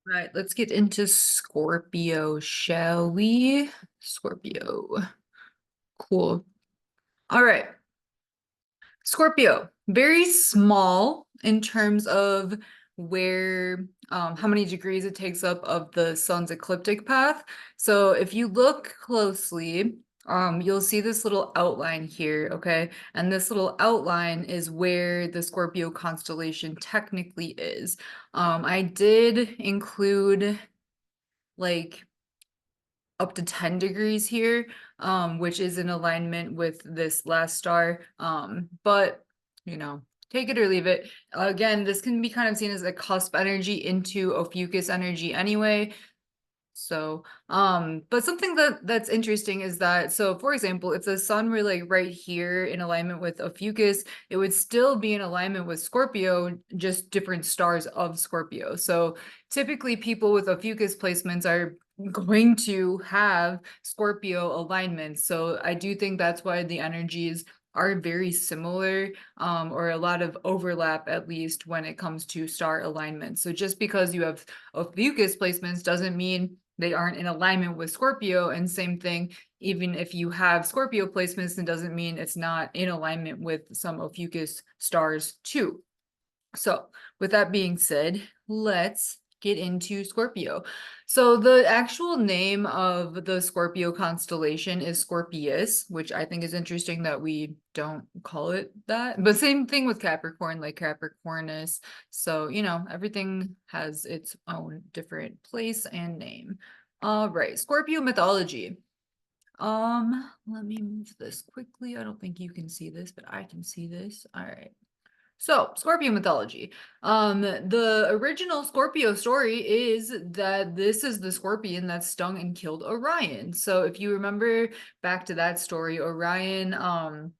Right, let's get into Scorpio, shall we? Scorpio. Cool. All right. Scorpio, very small in terms of where how many degrees it takes up of the sun's ecliptic path. So if you look closely, you'll see this little outline here, okay? And this little outline is where the Scorpio constellation technically is. I did include like up to 10 degrees here, which is in alignment with this last star. But, you know, take it or leave it. Again, this can be kind of seen as a cusp energy into Ophiuchus energy anyway. So, but something that's interesting is that, so for example, if the sun were like right here in alignment with Ophiuchus, it would still be in alignment with Scorpio, just different stars of Scorpio. So typically people with Ophiuchus placements are going to have Scorpio alignments. So I do think that's why the energies are very similar, or a lot of overlap, at least when it comes to star alignment. So just because you have Ophiuchus placements doesn't mean they aren't in alignment with Scorpio. And same thing, even if you have Scorpio placements, it doesn't mean it's not in alignment with some Ophiuchus stars too. So with that being said, let's get into Scorpio. So the actual name of the Scorpio constellation is Scorpius, which I think is interesting that we don't call it that. But same thing with Capricorn, like Capricornus. So, you know, everything has its own different place and name. All right, Scorpio mythology. Let me move this quickly. I don't think you can see this, but I can see this. All right. So, Scorpio mythology. The original Scorpio story is that this is the scorpion that stung and killed Orion. So, if you remember back to that story, Orion,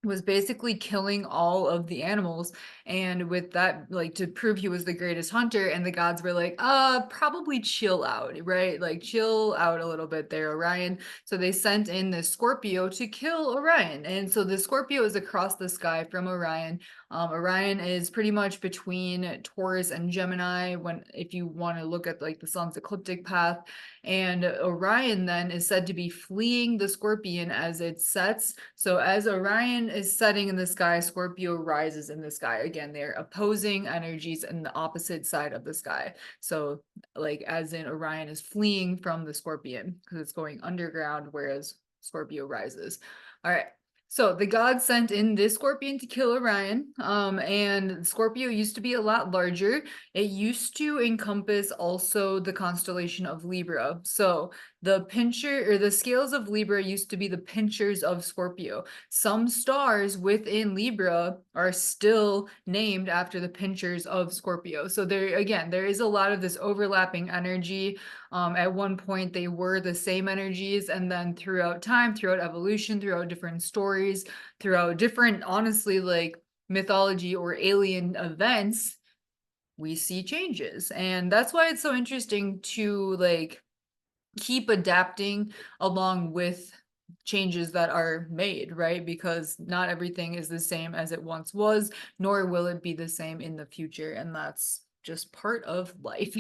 was basically killing all of the animals, and with that, like, to prove he was the greatest hunter, and the gods were like, probably chill out, right? Like, chill out a little bit there, Orion. So they sent in this Scorpio to kill Orion, and so the Scorpio is across the sky from Orion. Orion is pretty much between Taurus and Gemini, when if you want to look at like the sun's ecliptic path. And Orion then is said to be fleeing the scorpion as it sets. So as Orion is setting in the sky, Scorpio rises in the sky. Again, they're opposing energies in the opposite side of the sky. So like as in Orion is fleeing from the scorpion because it's going underground, whereas Scorpio rises. All right. So the gods sent in this scorpion to kill Orion, and Scorpio used to be a lot larger. It used to encompass also the constellation of Libra. So the pincher or the scales of Libra used to be the pinchers of Scorpio. Some stars within Libra are still named after the pinchers of Scorpio. So there again, there is a lot of this overlapping energy. At one point, they were the same energies, and then throughout time, throughout evolution, throughout different stories, throughout different, honestly, like mythology or alien events, we see changes. And that's why it's so interesting to like keep adapting along with changes that are made, right? Because not everything is the same as it once was, nor will it be the same in the future. And that's just part of life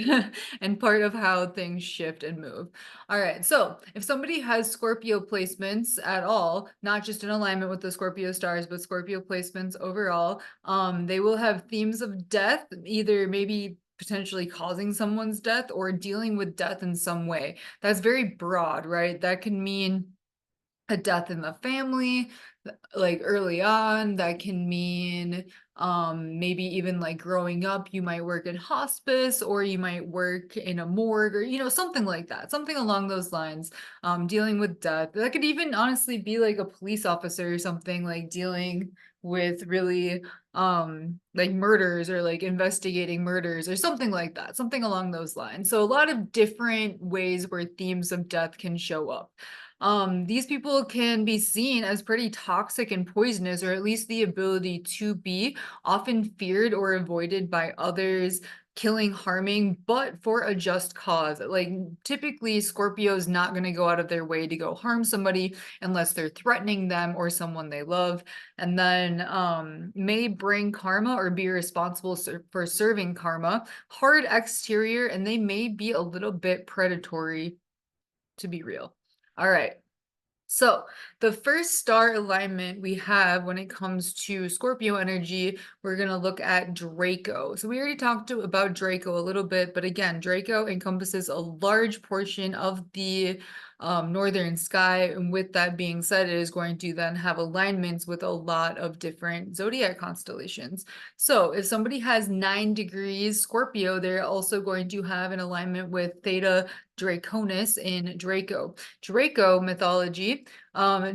and part of how things shift and move. All right. So if somebody has Scorpio placements at all, not just in alignment with the Scorpio stars, but Scorpio placements overall, they will have themes of death, either maybe potentially causing someone's death or dealing with death in some way. That's very broad, right? That can mean a death in the family, like early on. That can mean maybe even like growing up, you might work in hospice, or you might work in a morgue, or you know, something like that, something along those lines. Dealing with death, that could even honestly be like a police officer or something, like dealing with really like murders, or like investigating murders or something like that, something along those lines. So a lot of different ways where themes of death can show up. These people can be seen as pretty toxic and poisonous, or at least the ability to be, often feared or avoided by others, killing, harming, but for a just cause. Like typically Scorpio is not going to go out of their way to go harm somebody unless they're threatening them or someone they love, and then may bring karma or be responsible for serving karma. Hard exterior, and they may be a little bit predatory, to be real. All right. So the first star alignment we have when it comes to Scorpio energy, we're going to look at Draco. So we already talked about Draco a little bit, but again, Draco encompasses a large portion of the northern sky. And with that being said, it is going to then have alignments with a lot of different zodiac constellations. So if somebody has 9 degrees Scorpio, they're also going to have an alignment with Theta Draconis in Draco. Draco mythology.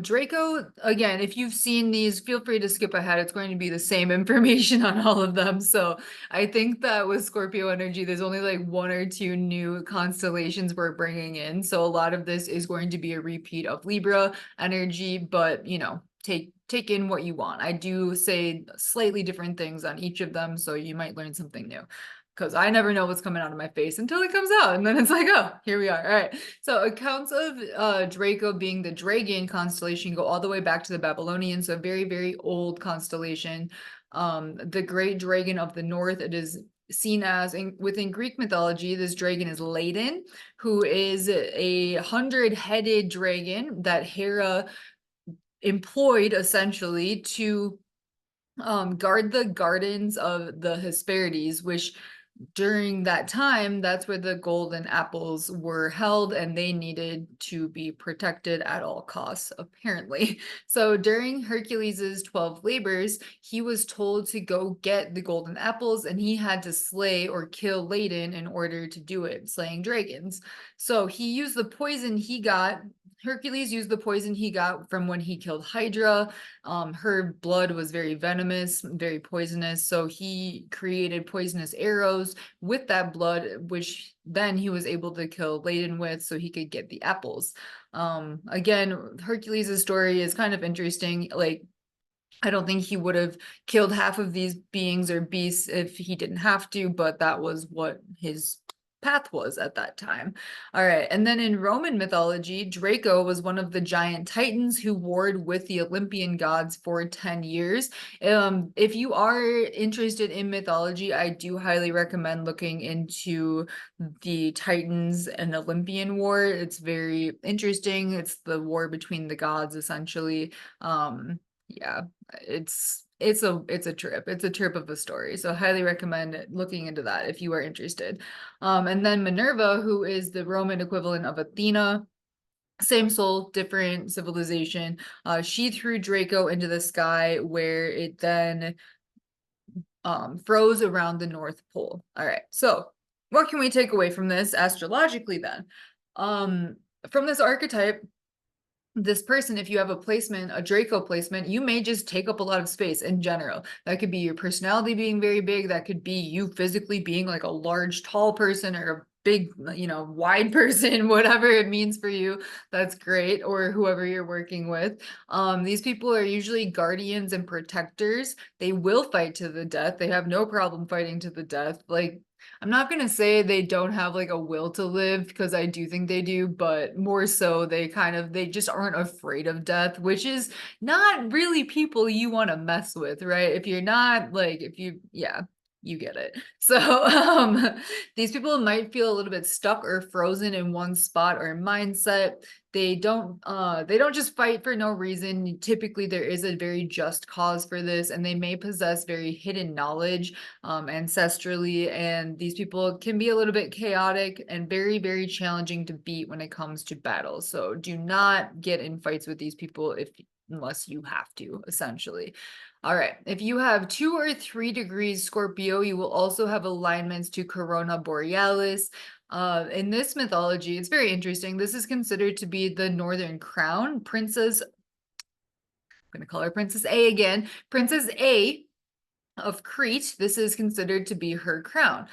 Draco, again, if you've seen these, feel free to skip ahead. It's going to be the same information on all of them. So I think that with Scorpio energy, there's only like 1 or 2 new constellations we're bringing in. So a lot of this is going to be a repeat of Libra energy, but you know, take in what you want. I do say slightly different things on each of them, so you might learn something new, because I never know what's coming out of my face until it comes out. And then it's like, oh, here we are. All right. So accounts of Draco being the dragon constellation go all the way back to the Babylonians. So very, very old constellation. The great dragon of the north, it is seen as, within Greek mythology, this dragon is Ladon, who is a 100-headed dragon that Hera employed essentially to guard the gardens of the Hesperides, which during that time, that's where the golden apples were held, and they needed to be protected at all costs, apparently. So during Hercules's 12 labors, he was told to go get the golden apples, and he had to slay or kill Ladon in order to do it, slaying dragons. So he used the poison he got. Hercules used the poison he got from when he killed Hydra. Her blood was very venomous, very poisonous, so he created poisonous arrows with that blood, which then he was able to kill Ladon with so he could get the apples. Again, Hercules' story is kind of interesting. Like, I don't think he would have killed half of these beings or beasts if he didn't have to, but that was what his path was at that time. All right. And then in Roman mythology, Draco was one of the giant titans who warred with the Olympian gods for 10 years. If you are interested in mythology, I do highly recommend looking into the Titans and Olympian War. It's very interesting. It's the war between the gods, essentially. Yeah, it's a trip. It's a trip of a story. So highly recommend looking into that if you are interested. And then Minerva, who is the Roman equivalent of Athena, same soul, different civilization. She threw Draco into the sky, where it then froze around the North Pole. All right. So what can we take away from this astrologically then? From this archetype, this person, if you have a placement, a Draco placement, you may just take up a lot of space in general. That could be your personality being very big. That could be you physically being like a large, tall person, or a big, you know, wide person, whatever it means for you. That's great. Or whoever you're working with. These people are usually guardians and protectors. They will fight to the death. They have no problem fighting to the death. Like, I'm not going to say they don't have like a will to live, because I do think they do, but more so they just aren't afraid of death, which is not really people you want to mess with, right? If you're not like, yeah, you get it. So these people might feel a little bit stuck or frozen in one spot or mindset. They don't just fight for no reason. Typically there is a very just cause for this, and they may possess very hidden knowledge ancestrally, and these people can be a little bit chaotic and very, very challenging to beat when it comes to battle. So do not get in fights with these people unless you have to, essentially. All right, if you have 2 or 3 degrees Scorpio, you will also have alignments to Corona Borealis. In this mythology, it's very interesting. This is considered to be the Northern Crown. I'm going to call her Princess A again. Princess A of Crete, this is considered to be her crown.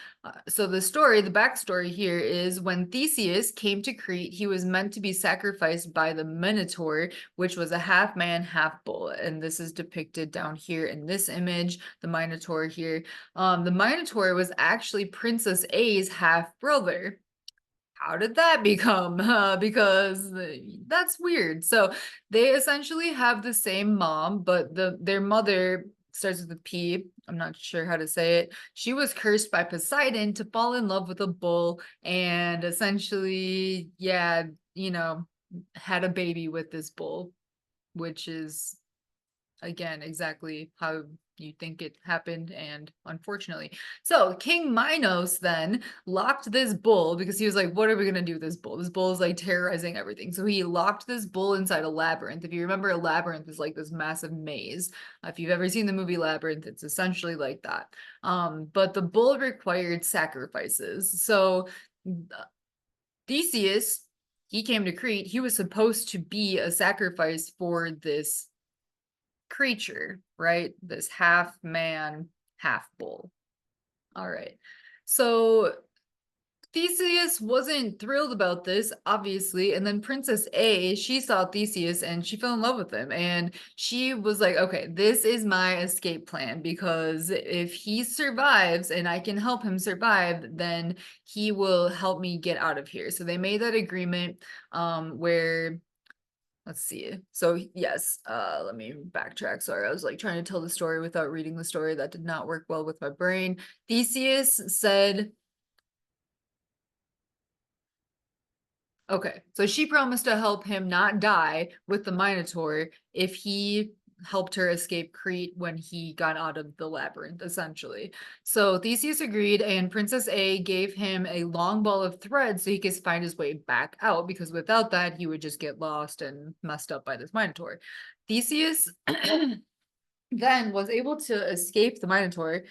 So the backstory here is when Theseus came to Crete, he was meant to be sacrificed by the Minotaur, which was a half man, half bull. And this is depicted down here in this image, the Minotaur here. The Minotaur was actually Princess A's half brother. How did that become? Because that's weird. So they essentially have the same mom, but their mother starts with a P. I'm not sure how to say it. She was cursed by Poseidon to fall in love with a bull and essentially, yeah, had a baby with this bull, which is again exactly how you think it happened, and unfortunately. So King Minos then locked this bull because he was like, what are we going to do with this bull? This bull is like terrorizing everything. So he locked this bull inside a labyrinth. If you remember, a labyrinth is like this massive maze. If you've ever seen the movie Labyrinth, it's essentially like that. But the bull required sacrifices. So Theseus, he came to Crete. He was supposed to be a sacrifice for this creature, right? This half man, half bull. All right. So Theseus wasn't thrilled about this, obviously. And then Princess A, she saw Theseus and she fell in love with him. And she was like, okay, this is my escape plan because if he survives and I can help him survive, then he will help me get out of here. So they made that agreement where let's see. So yes, let me backtrack. Sorry, I was like trying to tell the story without reading the story. That did not work well with my brain. Theseus said, okay, so she promised to help him not die with the Minotaur if he helped her escape Crete when he got out of the labyrinth, essentially. So Theseus agreed, and Princess A gave him a long ball of thread so he could find his way back out, because without that, he would just get lost and messed up by this Minotaur. Theseus then was able to escape the Minotaur,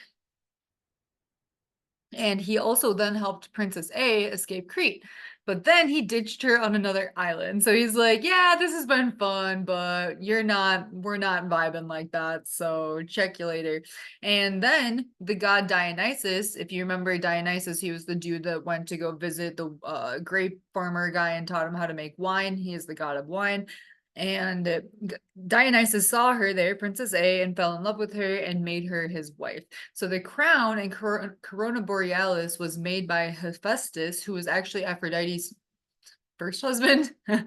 and he also then helped Princess A escape Crete. But then he ditched her on another island. So he's like, yeah, this has been fun, but we're not vibing like that. So check you later. And then the god Dionysus, if you remember Dionysus, he was the dude that went to go visit the grape farmer guy and taught him how to make wine. He is the god of wine. And Dionysus saw her there, Princess A, and fell in love with her and made her his wife. So the crown and Corona Borealis was made by Hephaestus, who was actually Aphrodite's first husband, for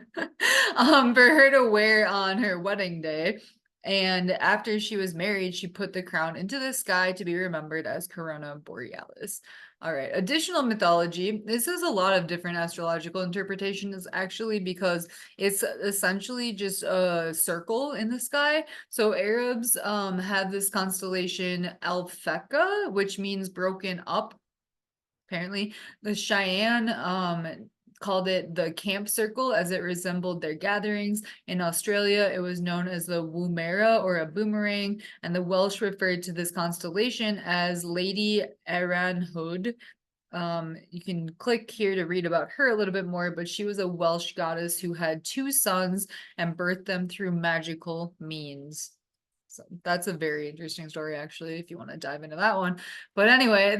her to wear on her wedding day. And after she was married, she put the crown into the sky to be remembered as Corona Borealis. All right, additional mythology. This has a lot of different astrological interpretations, actually, because it's essentially just a circle in the sky. So Arabs had this constellation Alphecca, which means broken up. Apparently, the Cheyenne called it the camp circle as it resembled their gatherings. In Australia, it was known as the Woomera or a boomerang, and the Welsh referred to this constellation as Lady Eranhood. You can click here to read about her a little bit more, but she was a Welsh goddess who had two sons and birthed them through magical means. So that's a very interesting story, actually, if you want to dive into that one. But anyway,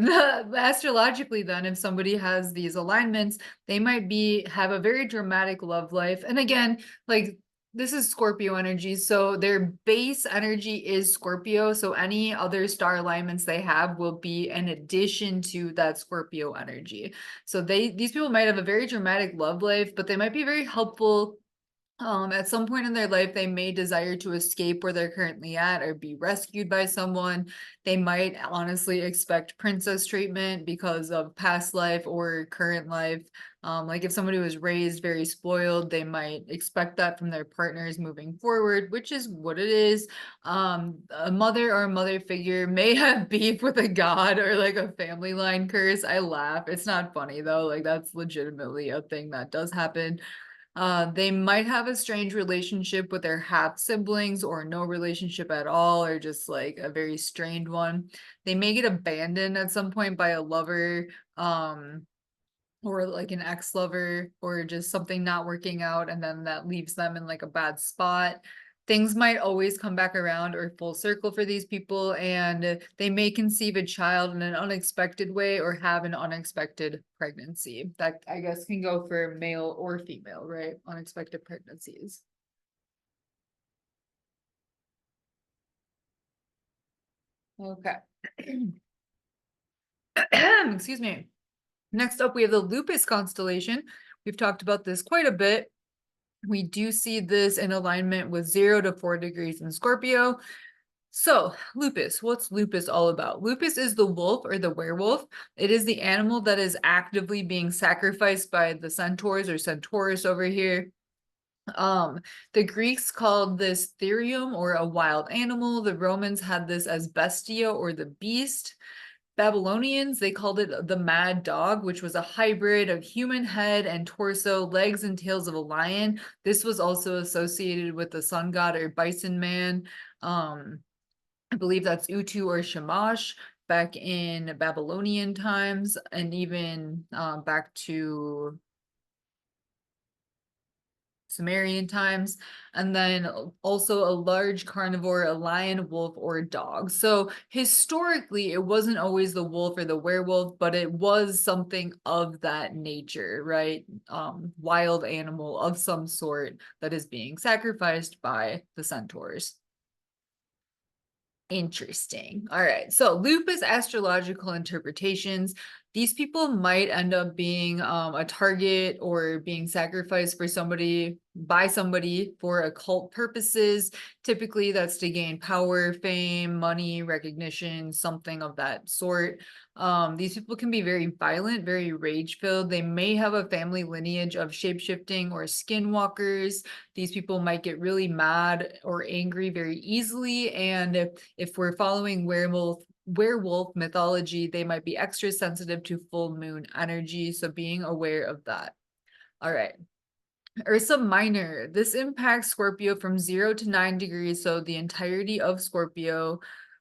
astrologically, then, if somebody has these alignments, they might have a very dramatic love life. And again, like this is Scorpio energy, so their base energy is Scorpio. So any other star alignments they have will be in addition to that Scorpio energy. So these people might have a very dramatic love life, but they might be very helpful. At some point in their life, they may desire to escape where they're currently at or be rescued by someone. They might honestly expect princess treatment because of past life or current life. Like if somebody was raised very spoiled, they might expect that from their partners moving forward, which is what it is. A mother or a mother figure may have beef with a god or like a family line curse. I laugh. It's not funny though. Like that's legitimately a thing that does happen. They might have a strange relationship with their half siblings or no relationship at all, or just like a very strained one. They may get abandoned at some point by a lover, or like an ex-lover, or just something not working out, and then that leaves them in like a bad spot. things might always come back around or full circle for these people, and they may conceive a child in an unexpected way or have an unexpected pregnancy. That, I guess, can go for male or female, right? Unexpected pregnancies. Okay. Excuse me. Next up, we have the Lupus constellation. We've talked about this quite a bit. We do see this in alignment with 0 to 4 degrees in Scorpio. So, Lupus, what's Lupus all about? Lupus is the wolf or the werewolf. It is the animal that is actively being sacrificed by the centaurs or centaurus over here. The Greeks called this therium or a wild animal. The Romans had this as bestia or the beast. Babylonians, they called it the mad dog, which was a hybrid of human head and torso, legs and tails of a lion. This was also associated with the sun god or bison man. I believe that's Utu or Shamash back in Babylonian times, and even back to Sumerian times, and then also a large carnivore, a lion, wolf, or a dog. So historically, it wasn't always the wolf or the werewolf, but it was something of that nature, right? Wild animal of some sort that is being sacrificed by the centaurs. Interesting. All right. So lupus astrological interpretations. These people might end up being a target or being sacrificed for somebody by somebody for occult purposes. Typically, that's to gain power, fame, money, recognition, something of that sort. These people can be very violent, very rage-filled. They may have a family lineage of shape-shifting or skinwalkers. These people might get really mad or angry very easily. And if we're following werewolf mythology, they might be extra sensitive to full moon energy. So being aware of that. All right. Ursa Minor. This impacts Scorpio from 0 to 9 degrees, so the entirety of Scorpio.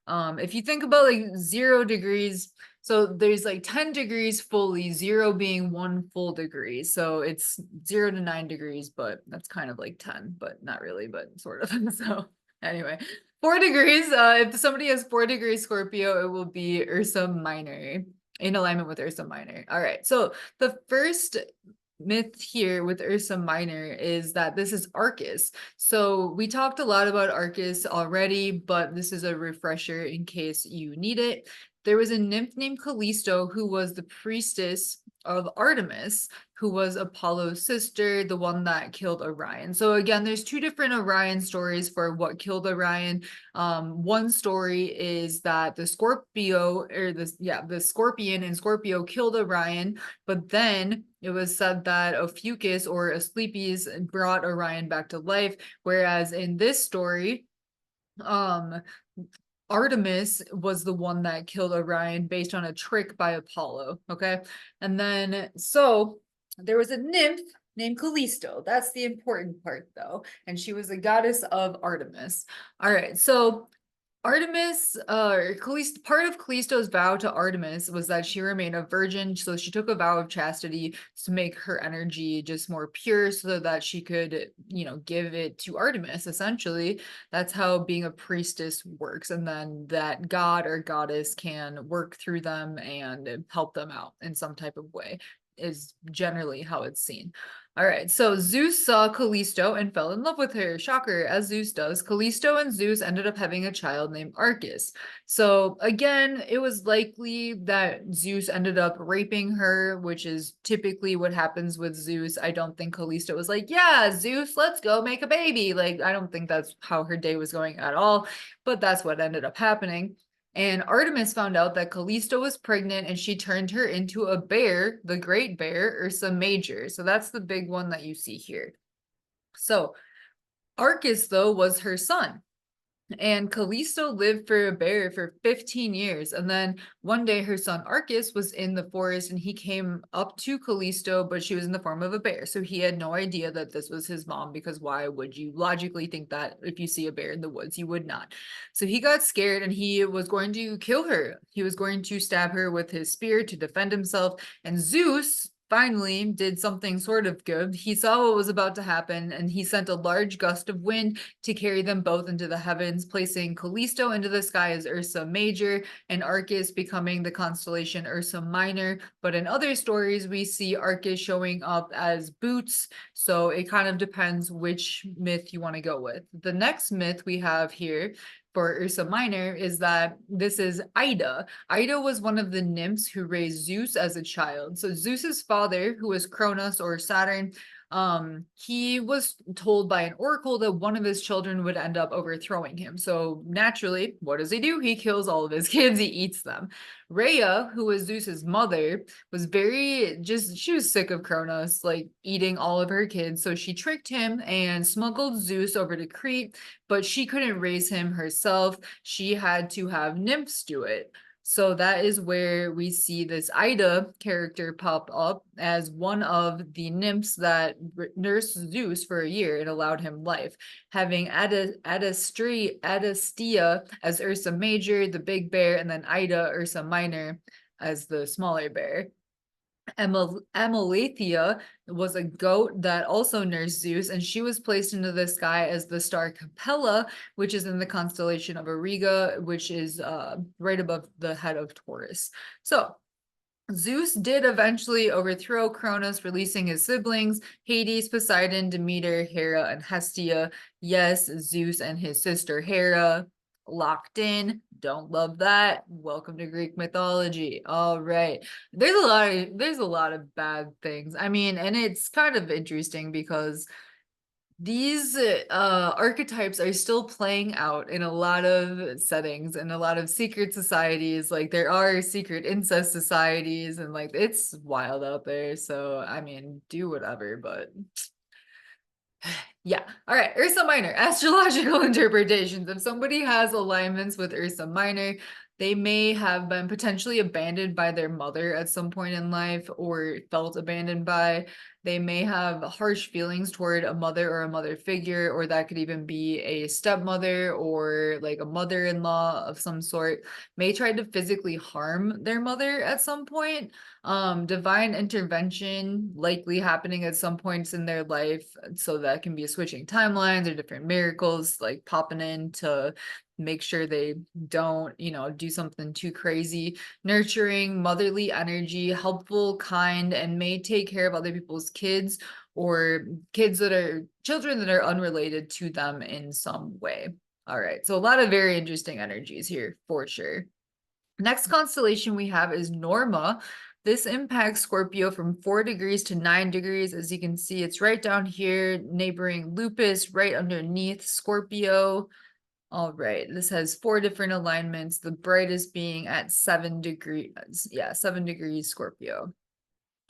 If you think about like 0 degrees, so there's like 10 degrees fully, 0 being 1 full degree. So it's 0 to 9 degrees, but that's kind of like 10, but not really, but sort of. So anyway, 4 degrees. If somebody has 4 degrees Scorpio, it will be Ursa Minor, in alignment with Ursa Minor. All right, so the first myth here with Ursa Minor is that this is Arcus. So we talked a lot about Arcus already, but this is a refresher in case you need it. There was a nymph named Callisto who was the priestess of Artemis, who was Apollo's sister, the one that killed Orion. So again, there's 2 different Orion stories for what killed Orion. One story is that the Scorpio, or the Scorpion in Scorpio killed Orion, but then it was said that Ophiuchus or Asclepius brought Orion back to life, whereas in this story, Artemis was the one that killed Orion based on a trick by Apollo, okay? And then, so there was a nymph named Callisto. That's the important part, though. And she was a goddess of Artemis. All right, so Artemis, Callisto, part of Callisto's vow to Artemis was that she remained a virgin, so she took a vow of chastity to make her energy just more pure so that she could, give it to Artemis, essentially. That's how being a priestess works, and then that god or goddess can work through them and help them out in some type of way, is generally how it's seen. All right, so Zeus saw Callisto and fell in love with her. Shocker, as Zeus does. Callisto and Zeus ended up having a child named Arcus. So again, it was likely that Zeus ended up raping her, which is typically what happens with Zeus. I don't think Callisto was like, yeah, Zeus, let's go make a baby. Like, I don't think that's how her day was going at all, but that's what ended up happening. And Artemis found out that Callisto was pregnant and she turned her into a bear, the great bear, Ursa Major. So that's the big one that you see here. So Arcus, though, was her son. And Callisto lived for a bear for 15 years. And then one day her son Arcus was in the forest and he came up to Callisto, but she was in the form of a bear. So he had no idea that this was his mom, because why would you logically think that if you see a bear in the woods? You would not. So he got scared and he was going to kill her. He was going to stab her with his spear to defend himself. And Zeus, finally did something sort of good. He saw what was about to happen, and he sent a large gust of wind to carry them both into the heavens, placing Callisto into the sky as Ursa Major and Arcus becoming the constellation Ursa Minor. But in other stories, we see Arcus showing up as Boots, so it kind of depends which myth you want to go with. The next myth we have here for Ursa Minor is that this is Ida. Ida was one of the nymphs who raised Zeus as a child. So Zeus's father, who was Cronus or Saturn, he was told by an oracle that one of his children would end up overthrowing him. So naturally, what does he do? He kills all of his kids, he eats them. Rhea, who was Zeus's mother, was she was sick of Cronus, like eating all of her kids. So she tricked him and smuggled Zeus over to Crete, but she couldn't raise him herself. She had to have nymphs do it. So that is where we see this Ida character pop up as one of the nymphs that nursed Zeus for a year and allowed him life, having Adastia as Ursa Major, the big bear, and then Ida, Ursa Minor, as the smaller bear. Amalethea was a goat that also nursed Zeus, and she was placed into the sky as the star Capella, which is in the constellation of Auriga, which is right above the head of Taurus. So Zeus did eventually overthrow Cronus, releasing his siblings, Hades, Poseidon, Demeter, Hera, and Hestia. Yes, Zeus and his sister Hera locked in. Don't love that. Welcome to Greek mythology. All right. There's a lot of bad things. I mean, and it's kind of interesting because these archetypes are still playing out in a lot of settings and a lot of secret societies. Like there are secret incest societies, and like it's wild out there. So I mean, do whatever, but yeah. All right. Ursa Minor, astrological interpretations. If somebody has alignments with Ursa Minor, they may have been potentially abandoned by their mother at some point in life or felt abandoned by. They may have harsh feelings toward a mother or a mother figure, or that could even be a stepmother or like a mother-in-law of some sort. May try to physically harm their mother at some point. Divine intervention likely happening at some points in their life, so that can be a switching timelines or different miracles like popping in to make sure they don't, do something too crazy. Nurturing, motherly energy, helpful, kind, and may take care of other people's kids or children that are unrelated to them in some way. All right, so a lot of very interesting energies here for sure. Next constellation we have is Norma. This impacts Scorpio from 4 degrees to 9 degrees. As you can see, it's right down here, neighboring Lupus, right underneath Scorpio. All right, this has 4 different alignments, the brightest being at 7 degrees. Yeah, 7 degrees Scorpio.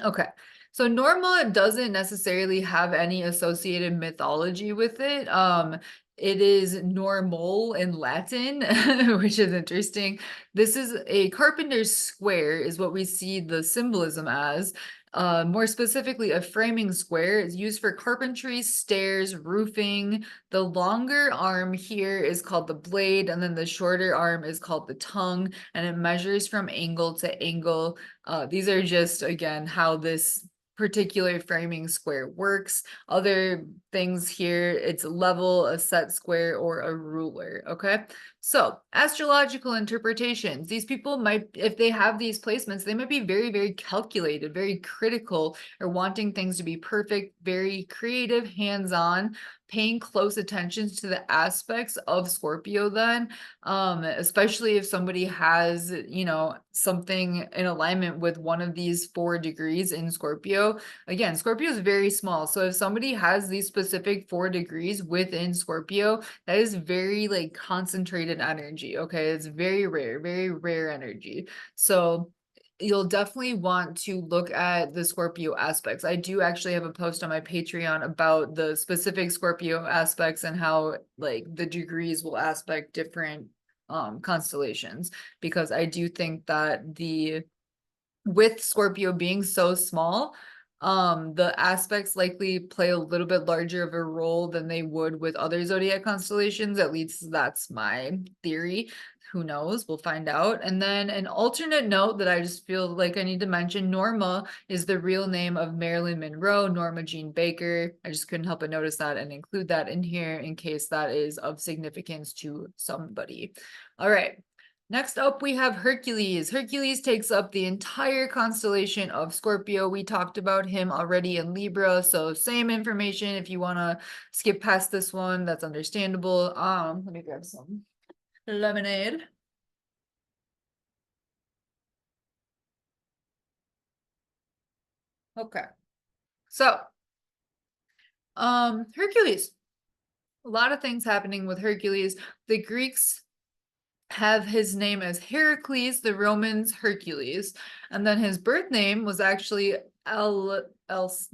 Okay, so Norma doesn't necessarily have any associated mythology with it. It is normal in Latin, which is interesting. This is a carpenter's square, is what we see the symbolism as. More specifically, a framing square is used for carpentry, stairs, roofing. The longer arm here is called the blade, and then the shorter arm is called the tongue, and it measures from angle to angle. These are just, again, how this particular framing square works. Other things here, it's a level, a set square, or a ruler, okay? So astrological interpretations, these people might, if they have these placements, they might be very, very calculated, very critical, or wanting things to be perfect, very creative, hands-on, paying close attention to the aspects of Scorpio then, especially if somebody has, something in alignment with one of these 4 degrees in Scorpio. Again, Scorpio is very small. So if somebody has these specific 4 degrees within Scorpio, that is very like concentrated energy. Okay. It's very rare energy. So you'll definitely want to look at the Scorpio aspects. I do actually have a post on my Patreon about the specific Scorpio aspects and how like the degrees will aspect different constellations, because I do think that with Scorpio being so small, the aspects likely play a little bit larger of a role than they would with other zodiac constellations. At least that's my theory. Who knows? We'll find out. And then an alternate note that I just feel like I need to mention, Norma is the real name of Marilyn Monroe, Norma Jean Baker. I just couldn't help but notice that and include that in here in case that is of significance to somebody. All right. Next up, we have Hercules. Hercules takes up the entire constellation of Scorpio. We talked about him already in Libra, so same information. If you want to skip past this one, that's understandable. Let me grab some lemonade. Okay. So, Hercules. A lot of things happening with Hercules. The Greeks have his name as Heracles, the Romans Hercules, and then his birth name was actually Alceus,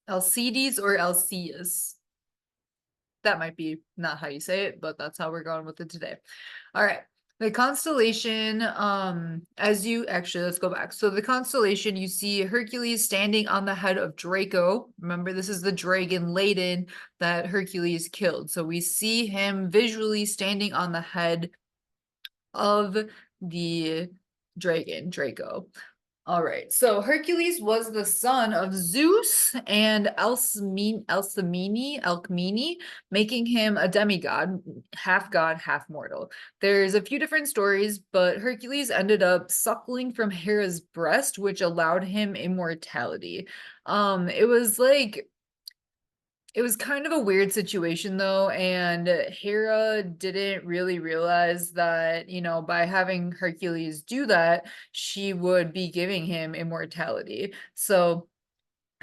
Alcides, or Alceus. That might be not how you say it, but that's how we're going with it today. All right. The constellation, let's go back. So the constellation, you see Hercules standing on the head of Draco. Remember, this is the dragon laden that Hercules killed. So we see him visually standing on the head of the dragon, Draco. All right, so Hercules was the son of Zeus and Alcmene, making him a demigod, half mortal. There's a few different stories, but Hercules ended up suckling from Hera's breast, which allowed him immortality. It was kind of a weird situation though, and Hera didn't really realize that, by having Hercules do that, she would be giving him immortality. So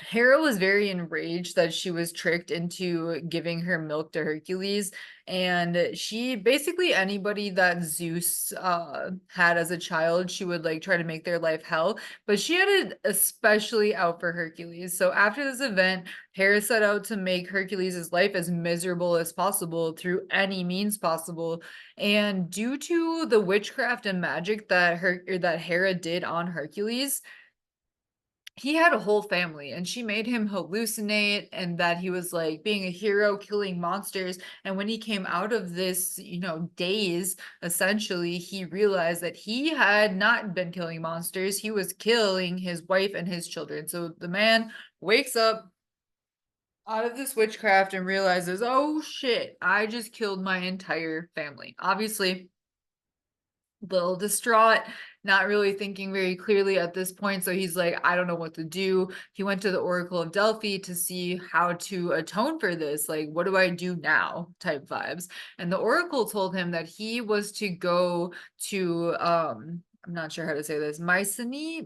Hera was very enraged that she was tricked into giving her milk to Hercules, and she basically anybody that Zeus had as a child, she would like try to make their life hell, but she had it especially out for Hercules. So after this event, Hera set out to make Hercules' life as miserable as possible through any means possible, and due to the witchcraft and magic that Hera did on Hercules, he had a whole family and she made him hallucinate and that he was like being a hero killing monsters, and when he came out of this daze, essentially he realized that he had not been killing monsters, he was killing his wife and his children. So the man wakes up out of this witchcraft and realizes, oh shit, I just killed my entire family. Obviously little distraught, not really thinking very clearly at this point. So he's like, I don't know what to do. He went to the Oracle of Delphi to see how to atone for this. Like, what do I do now? Type vibes. And the Oracle told him that he was to go to, I'm not sure how to say this, Mycenae,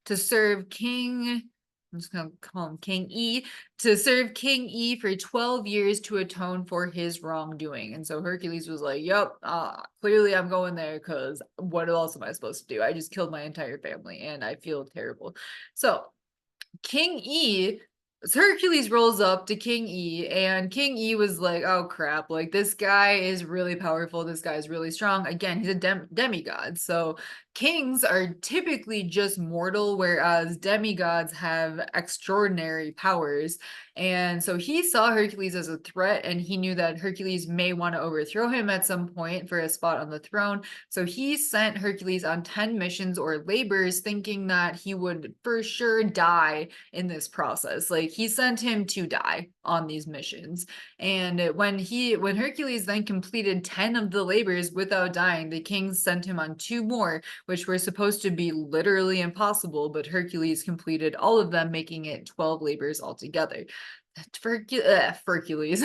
to serve King, I'm just gonna call him King E, to serve King E for 12 years to atone for his wrongdoing. And so Hercules was like, yep, clearly I'm going there because what else am I supposed to do? I just killed my entire family and I feel terrible. So King E, Hercules rolls up to King E, and King E was like, oh crap, like this guy is really powerful, this guy is really strong. Again, he's a demigod, so kings are typically just mortal, whereas demigods have extraordinary powers. And so he saw Hercules as a threat, and he knew that Hercules may want to overthrow him at some point for a spot on the throne. So he sent Hercules on 10 missions or labors, thinking that he would for sure die in this process. Like he sent him to die on these missions. And when Hercules then completed 10 of the labors without dying, the kings sent him on 2 more, which were supposed to be literally impossible, but Hercules completed all of them, making it 12 labors altogether. Hercules.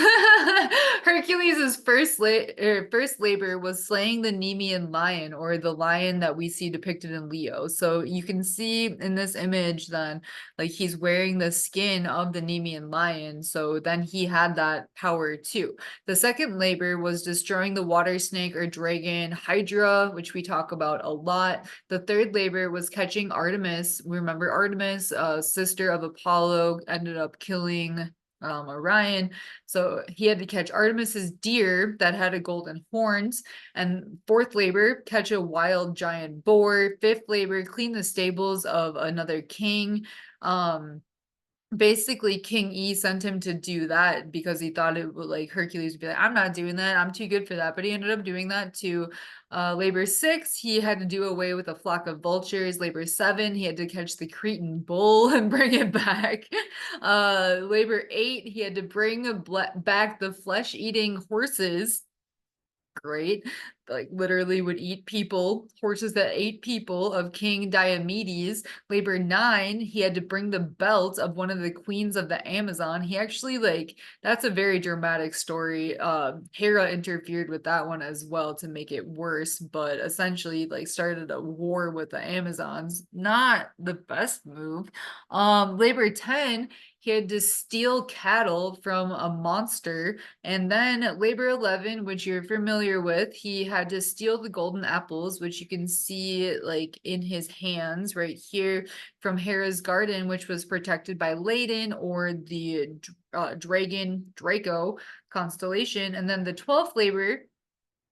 Hercules' first labor was slaying the Nemean lion, or the lion that we see depicted in Leo. So you can see in this image then, like he's wearing the skin of the Nemean lion. So then he had that power too. The second labor was destroying the water snake or dragon Hydra, which we talk about a lot. The third labor was catching Artemis. Remember Artemis, sister of Apollo, ended up killing Orion. So he had to catch Artemis's deer that had a golden horns. And fourth labor, catch a wild giant boar. Fifth labor, clean the stables of another king. basically King E sent him to do that because he thought it would, like, Hercules would be like, I'm not doing that, I'm too good for that. But he ended up doing that to Labor 6. He had to do away with a flock of vultures. Labor 7, he had to catch the Cretan bull and bring it back. Labor 8, he had to bring back the flesh-eating horses. Great. Like, literally would eat people, horses that ate people, of King Diomedes. Labor 9, he had to bring the belt of one of the queens of the Amazon. He actually, like, that's a very dramatic story. Hera interfered with that one as well to make it worse, but essentially, like, started a war with the Amazons. Not the best move. Labor 10, he had to steal cattle from a monster. And then Labor 11, which you're familiar with, he had to steal the golden apples, which you can see, like, in his hands right here, from Hera's garden, which was protected by Ladon, or the Draco constellation. And then the 12th Labor,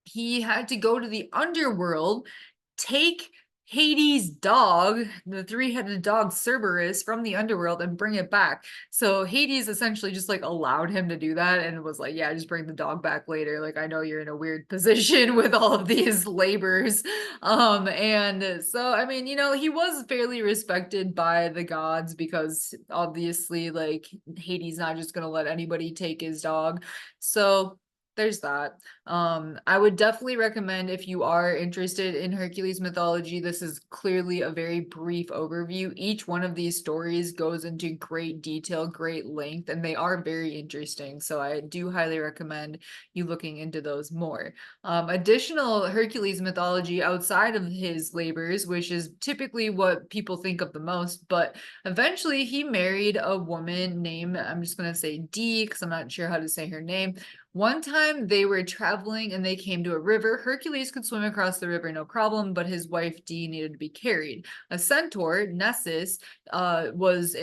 he had to go to the underworld, take Hades' dog, the three-headed dog Cerberus, from the underworld and bring it back. So Hades essentially just, like, allowed him to do that and was like, yeah, just bring the dog back later. Like, I know you're in a weird position with all of these labors. And so, I mean, you know, he was fairly respected by the gods because obviously, like, Hades not just gonna let anybody take his dog. So there's that. I would definitely recommend, if you are interested in Hercules mythology, this is clearly a very brief overview. Each one of these stories goes into great detail, great length, and they are very interesting. So I do highly recommend you looking into those more. Additional Hercules mythology outside of his labors, which is typically what people think of the most, but eventually he married a woman named, I'm just going to say D because I'm not sure how to say her name. One time they were traveling and they came to a river. Hercules could swim across the river no problem, but his wife D needed to be carried. A centaur, Nessus, was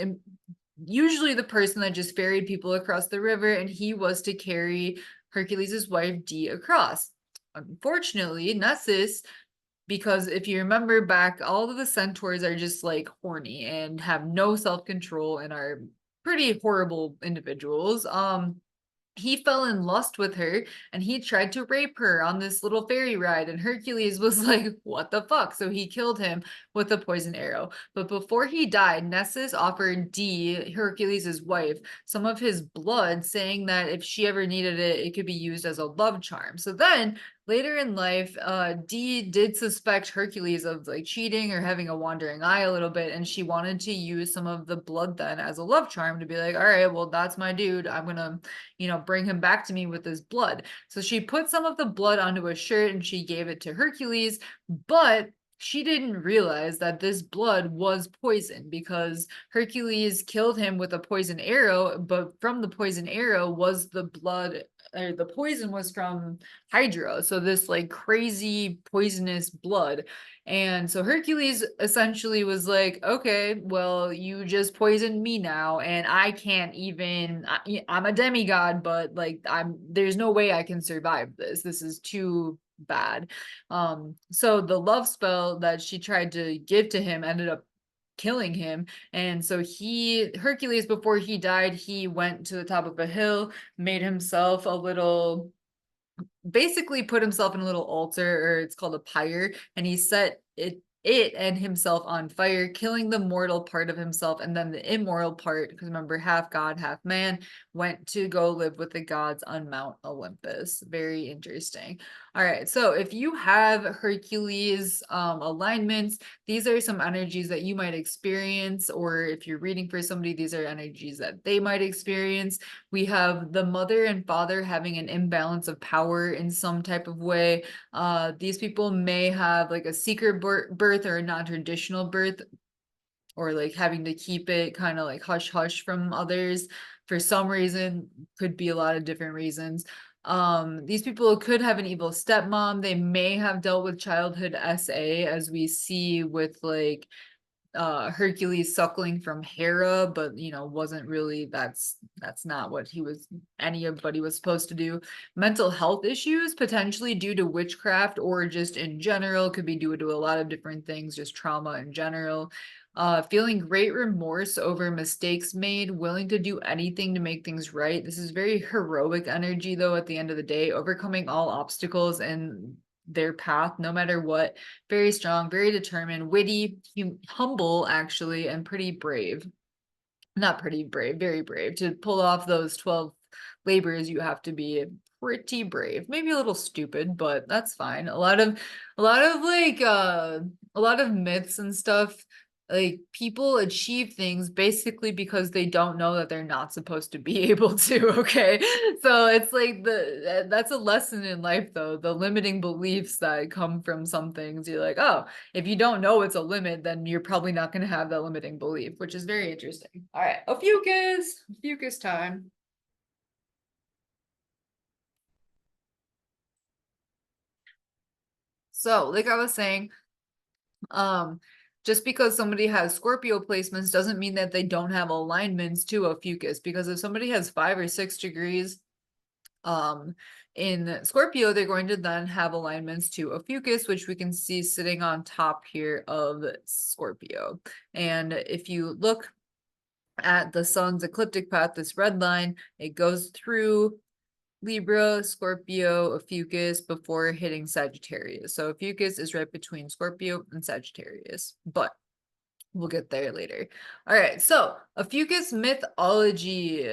usually the person that just ferried people across the river, and he was to carry Hercules' wife D across. Unfortunately, Nessus, because if you remember back, all of the centaurs are just, like, horny and have no self-control and are pretty horrible individuals. He fell in lust with her and he tried to rape her on this little ferry ride, and Hercules was like, what the fuck? So he killed him with a poison arrow. But before he died, Nessus offered D, Hercules' wife, some of his blood, saying that if she ever needed it, it could be used as a love charm. So then later in life, D did suspect Hercules of, like, cheating or having a wandering eye a little bit, and she wanted to use some of the blood then as a love charm to be like, all right, well, that's my dude, I'm gonna, you know, bring him back to me with his blood. So she put some of the blood onto a shirt and she gave it to Hercules, but she didn't realize that this blood was poison because Hercules killed him with a poison arrow, but from the poison arrow was the blood, or the poison was from Hydra. So this, like, crazy poisonous blood. And so Hercules essentially was like, okay, well, you just poisoned me now, and I can't even, I'm a demigod, but, like, there's no way I can survive this. This is too bad. So the love spell that she tried to give to him ended up killing him. And so Hercules, before he died, he went to the top of a hill, made himself a little, basically put himself in a little altar, or it's called a pyre, and he set it and himself on fire, killing the mortal part of himself, and then the immortal part, because remember, half god, half man, went to go live with the gods on Mount Olympus. Very interesting. All right, so if you have Hercules alignments, these are some energies that you might experience, or if you're reading for somebody, these are energies that they might experience. We have the mother and father having an imbalance of power in some type of way. These people may have, like, a secret birth or a non-traditional birth, or, like, having to keep it kind of like hush hush from others for some reason. Could be a lot of different reasons. These people could have an evil stepmom. They may have dealt with childhood SA, as we see with, like, Hercules suckling from Hera, but wasn't really, that's not what anybody was supposed to do. Mental health issues, potentially due to witchcraft or just in general, could be due to a lot of different things, just trauma in general. Feeling great remorse over mistakes made, willing to do anything to make things right. This is very heroic energy, though, at the end of the day, overcoming all obstacles and their path, no matter what. Very strong, very determined, witty, humble, actually, and pretty brave. Not pretty brave, very brave. To pull off those 12 labors, you have to be pretty brave. Maybe a little stupid, but that's fine. A lot of like a lot of myths and stuff, like people achieve things basically because they don't know that they're not supposed to be able to. Okay, so it's like that's a lesson in life, though, the limiting beliefs that come from some things. You're like, oh, if you don't know it's a limit, then you're probably not going to have that limiting belief, which is very interesting. All right, Ophiuchus time. So like I was saying, just because somebody has Scorpio placements doesn't mean that they don't have alignments to Ophiuchus, because if somebody has 5 or 6 degrees in Scorpio, they're going to then have alignments to Ophiuchus, which we can see sitting on top here of Scorpio. And if you look at the sun's ecliptic path, this red line, it goes through Libra, Scorpio, Ophiuchus before hitting Sagittarius. So Ophiuchus is right between Scorpio and Sagittarius, but we'll get there later. All right, so Ophiuchus mythology.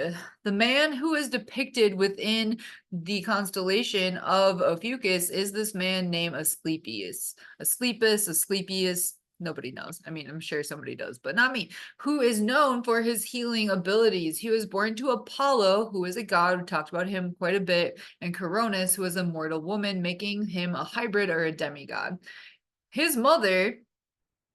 The man who is depicted within the constellation of Ophiuchus is this man named Asclepius. Asclepius, nobody knows. I mean, I'm sure somebody does, but not me. Who is known for his healing abilities. He was born to Apollo, who is a god. We talked about him quite a bit, and Coronis, who is a mortal woman, making him a hybrid or a demigod. His mother,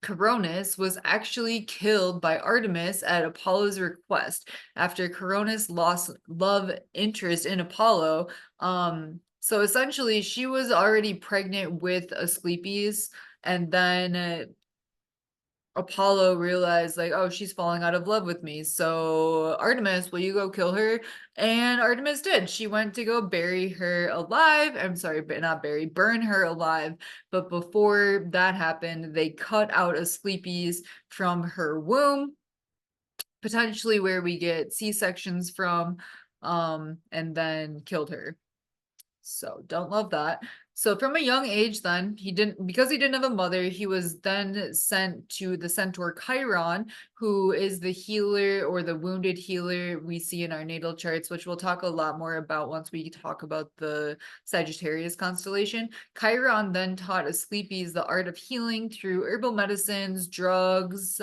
Coronis, was actually killed by Artemis at Apollo's request after Coronis lost love interest in Apollo. So essentially she was already pregnant with Asclepius, and then Apollo realized, like, oh, she's falling out of love with me. So Artemis, will you go kill her? And Artemis did. She went to go bury her alive. I'm sorry, but not bury, burn her alive. But before that happened, they cut out Asclepius from her womb, potentially where we get C-sections from, and then killed her. So don't love that. So from a young age, then because he didn't have a mother, he was then sent to the centaur Chiron, who is the healer or the wounded healer we see in our natal charts, which we'll talk a lot more about once we talk about the Sagittarius constellation. Chiron then taught Asclepius the art of healing through herbal medicines, drugs,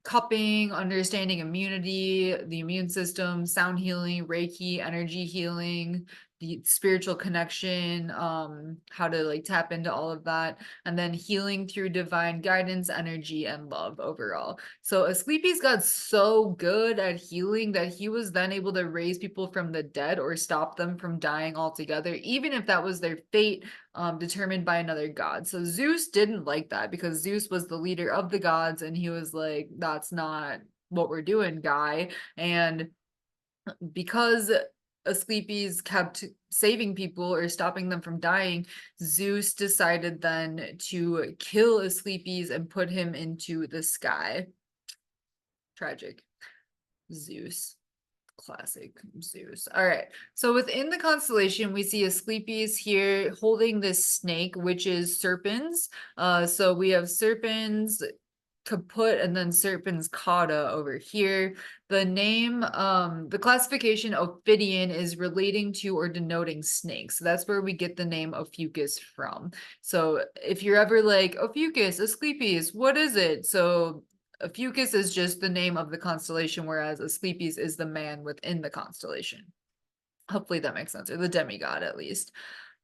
cupping, understanding immunity, the immune system, sound healing, Reiki, energy healing, the spiritual connection, how to like tap into all of that, and then healing through divine guidance, energy, and love overall. So Asclepius got so good at healing that he was then able to raise people from the dead or stop them from dying altogether, even if that was their fate, determined by another god. So Zeus didn't like that, because Zeus was the leader of the gods, and he was like, that's not what we're doing, guy. And because Asclepius kept saving people or stopping them from dying, Zeus decided then to kill Asclepius and put him into the sky. Tragic. Zeus. Classic Zeus. All right. So within the constellation, we see Asclepius here holding this snake, which is Serpens. So we have Serpens kaput and then Serpens cauda over here. The name, the classification Ophidian is relating to or denoting snakes. So that's where we get the name Ophiuchus from. So if you're ever like, Ophiuchus, Asclepius, what is it? So Ophiuchus is just the name of the constellation, whereas Asclepius is the man within the constellation. Hopefully that makes sense, or the demigod at least.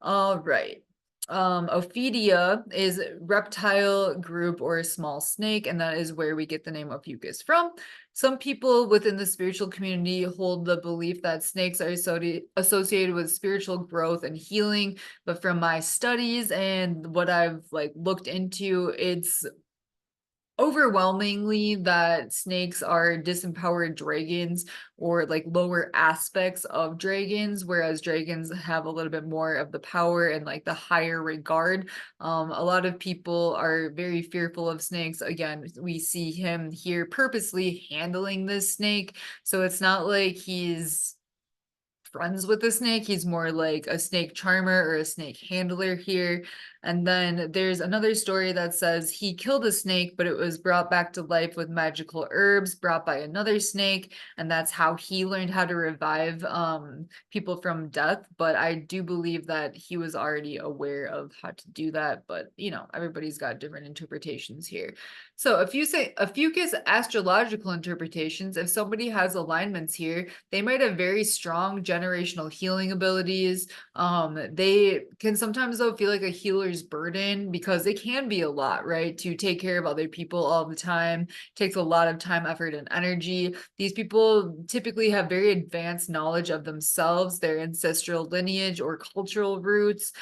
All right. Ophidia is reptile group or a small snake, and that is where we get the name Ophiuchus from. Some people within the spiritual community hold the belief that snakes are associated with spiritual growth and healing, but from my studies and what I've like looked into, it's overwhelmingly that snakes are disempowered dragons or like lower aspects of dragons, whereas dragons have a little bit more of the power and like the higher regard. A lot of people are very fearful of snakes. Again, we see him here purposely handling this snake, so it's not like he's friends with the snake. He's more like a snake charmer or a snake handler here. And then there's another story that says he killed a snake, but it was brought back to life with magical herbs brought by another snake. And that's how he learned how to revive people from death. But I do believe that he was already aware of how to do that. But, you know, everybody's got different interpretations here. So if you say Ophiuchus astrological interpretations, if somebody has alignments here, they might have very strong generational healing abilities. They can sometimes though feel like a healer's burden because it can be a lot, right? To take care of other people all the time. It takes a lot of time, effort, and energy. These people typically have very advanced knowledge of themselves, their ancestral lineage or cultural roots,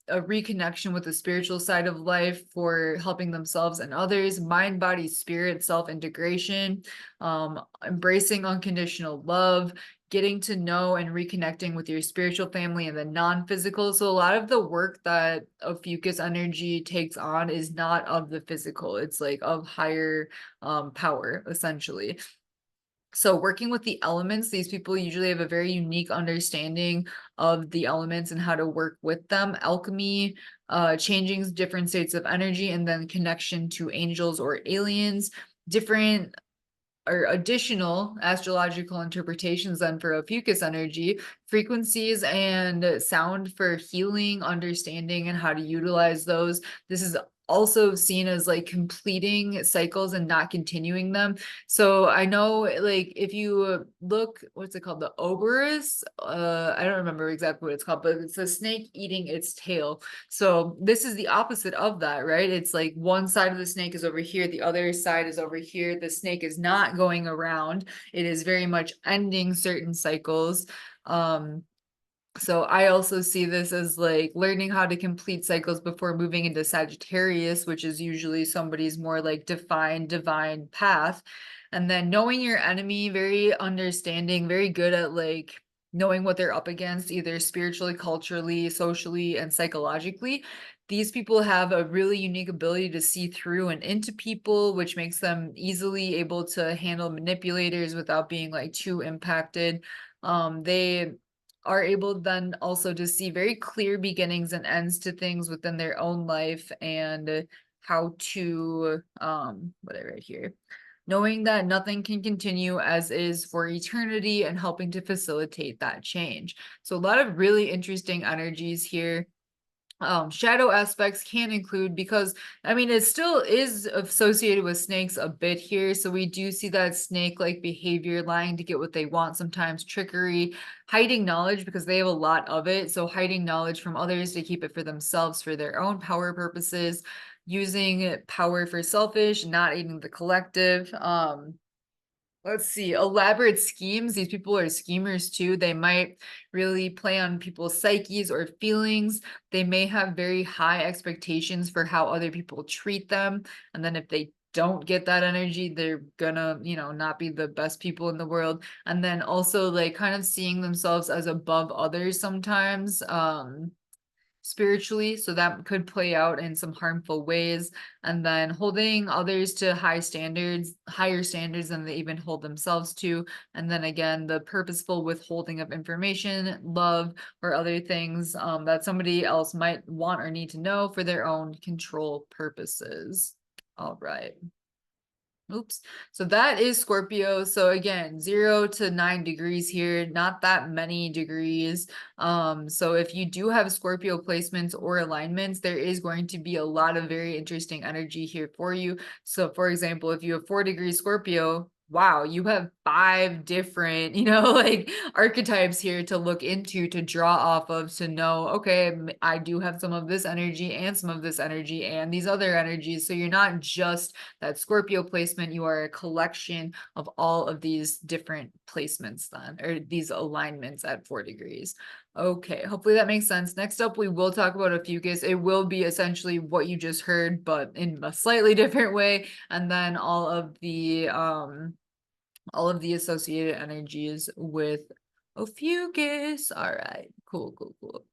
a reconnection with the spiritual side of life for helping themselves and others, mind, body, spirit, self-integration, embracing unconditional love, getting to know and reconnecting with your spiritual family and the non-physical. So a lot of the work that Ophiuchus energy takes on is not of the physical. It's like of higher power, essentially. So working with the elements, these people usually have a very unique understanding of the elements and how to work with them. Alchemy, changing different states of energy, and then connection to angels or aliens. Different or additional astrological interpretations then for Ophiuchus energy, frequencies and sound for healing, understanding, and how to utilize those. This is also seen as like completing cycles and not continuing them. So I know like if you look, what's it called? The oberus? I don't remember exactly what it's called, but it's a snake eating its tail. So this is the opposite of that, right? It's like one side of the snake is over here, the other side is over here. The snake is not going around. It is very much ending certain cycles. So I also see this as like learning how to complete cycles before moving into Sagittarius, which is usually somebody's more like defined divine path. And then knowing your enemy, very understanding, very good at like knowing what they're up against, either spiritually, culturally, socially, and psychologically. These people have a really unique ability to see through and into people, which makes them easily able to handle manipulators without being like too impacted. They are able then also to see very clear beginnings and ends to things within their own life and how to what I write here, knowing that nothing can continue as is for eternity and helping to facilitate that change. So a lot of really interesting energies here. Shadow aspects can include, because I mean it still is associated with snakes a bit here, so we do see that snake-like behavior, lying to get what they want, sometimes trickery, hiding knowledge because they have a lot of it, so hiding knowledge from others to keep it for themselves for their own power purposes, using power for selfish, not aiding the collective. Let's see, elaborate schemes. These people are schemers too. They might really play on people's psyches or feelings. They may have very high expectations for how other people treat them. And then if they don't get that energy, they're gonna, you know, not be the best people in the world. And then also like kind of seeing themselves as above others sometimes. Spiritually, so that could play out in some harmful ways, and then holding others to higher standards than they even hold themselves to, and then again the purposeful withholding of information, love, or other things that somebody else might want or need to know for their own control purposes. All right. Oops. So that is Scorpio. So again, 0 to 9 degrees here, not that many degrees. So if you do have Scorpio placements or alignments, there is going to be a lot of very interesting energy here for you. So for example, if you have 4 degrees Scorpio, wow, you have 5 different, you know, like archetypes here to look into, to draw off of, to know, okay, I do have some of this energy and some of this energy and these other energies. So you're not just that Scorpio placement, you are a collection of all of these different placements then, or these alignments at 4 degrees. Okay, hopefully that makes sense. Next up, we will talk about Ophiuchus. It will be essentially what you just heard, but in a slightly different way. And then all of the associated energies with Ophiuchus. All right, cool, cool, cool.